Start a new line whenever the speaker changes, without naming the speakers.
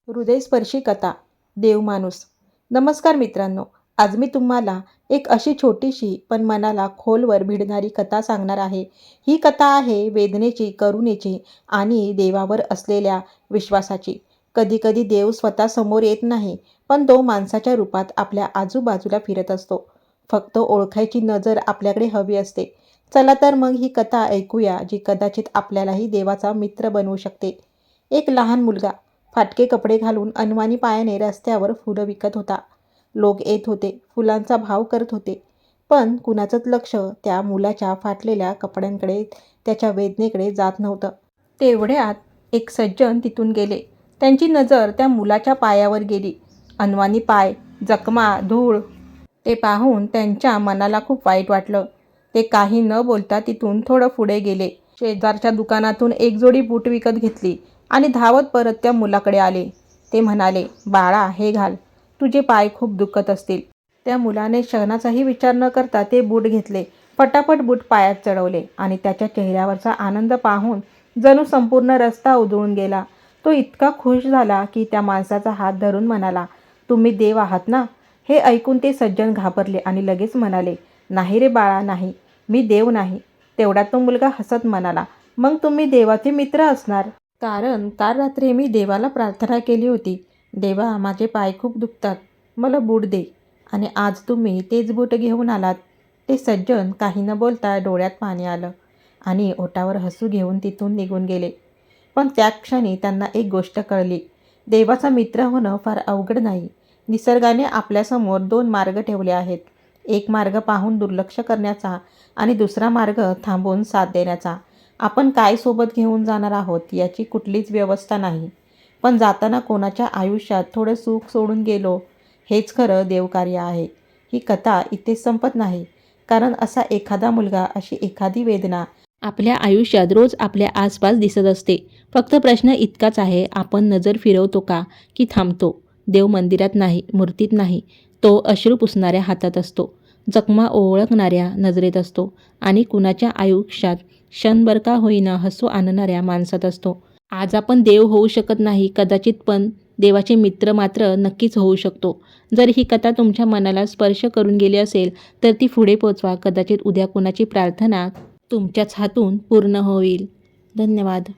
हृदयस्पर्शी कथा देवमाणूस. नमस्कार मित्रांनो, आज मी तुम्हाला एक अशी छोटीशी पण मनाला खोलवर भिडणारी कथा सांगणार आहे. ही कथा आहे वेदनेची, करुणेची आणि देवावर असलेल्या विश्वासाची. कधी कधी देव स्वतः समोर येत नाही, पण तो माणसाच्या रूपात आपल्या आजूबाजूला फिरत असतो. फक्त ओळखायची नजर आपल्याकडे हवी असते. चला तर मग ही कथा ऐकूया, जी कदाचित आपल्यालाही देवाचा मित्र बनवू शकते. एक लहान मुलगा फाटके कपडे घालून अनवाणी पायाने रस्त्यावर फुलं विकत होता. लोक येत होते, फुलांचा भाव करत होते, पण कुणाचंच लक्ष त्या मुलाच्या फाटलेल्या कपड्यांकडे, त्याच्या वेदनेकडे जात नव्हतं. तेवढ्यात एक सज्जन तिथून गेले. त्यांची नजर त्या मुलाच्या पायावर गेली. अनवाणी पाय, जखमा, धूळ. ते पाहून त्यांच्या मनाला खूप वाईट वाटलं. ते काही न बोलता तिथून थोडं पुढे गेले. शेजारच्या दुकानातून एक जोडी बूट विकत घेतली आणि धावत परत त्या मुलाकडे आले. ते म्हणाले, बाळा, हे घाल, तुझे पाय खूप दुखत असतील. त्या मुलाने क्षणाचाही विचार न करता ते बूट घेतले. फटाफट बूट पायात चढवले आणि त्याच्या चेहऱ्यावरचा आनंद पाहून जणू संपूर्ण रस्ता उधळून गेला. तो इतका खुश झाला की त्या माणसाचा हात धरून म्हणाला, तुम्ही देव आहात ना? हे ऐकून ते सज्जन घाबरले आणि लगेच म्हणाले, नाही रे बाळा, नाही, मी देव नाही. तेवढ्यात तो मुलगा हसत म्हणाला, मग तुम्ही देवाचे मित्र असणार. कारण काल रात्री मी देवाला प्रार्थना केली होती, देवा, माझे पाय खूप दुखतात, मला बूट दे. आणि आज तुम्ही तेच बूट घेऊन आलात. ते सज्जन काही न बोलता डोळ्यात पाणी आलं आणि ओठावर हसू घेऊन तिथून निघून गेले. पण त्या क्षणी त्यांना एक गोष्ट कळली, देवाचा मित्र होणं फार अवघड नाही. निसर्गाने आपल्यासमोर दोन मार्ग ठेवले आहेत. एक मार्ग पाहून दुर्लक्ष करण्याचा आणि दुसरा मार्ग थांबवून साथ देण्याचा. आपण काय सोबत घेऊन जाणार आहोत याची कुठलीच व्यवस्था नाही. पण जाताना कोणाच्या आयुष्यात थोडं सुख सोडून गेलो, हेच खरं देवकार्य आहे. ही कथा इथेच संपत नाही, कारण असा एखादा मुलगा, अशी एखादी वेदना आपल्या आयुष्यात रोज आपल्या आसपास दिसत असते. फक्त प्रश्न इतकाच आहे, आपण नजर फिरवतो का, की थांबतो? देव मंदिरात नाही, मूर्तीत नाही, तो अश्रू पुसणाऱ्या हातात असतो, जखमा ओळखणाऱ्या नजरेत असतो आणि कुणाच्या आयुष्यात क्षणभर का होईना हसू आणणाऱ्या माणसात असतो. आज आपण देव होऊ शकत नाही कदाचित, पण देवाचे मित्र मात्र नक्कीच होऊ शकतो. जर ही कथा तुमच्या मनाला स्पर्श करून गेली असेल तर ती पुढे पोचवा. कदाचित उद्या कुणाची प्रार्थना तुमच्याच हातून पूर्ण होईल. धन्यवाद.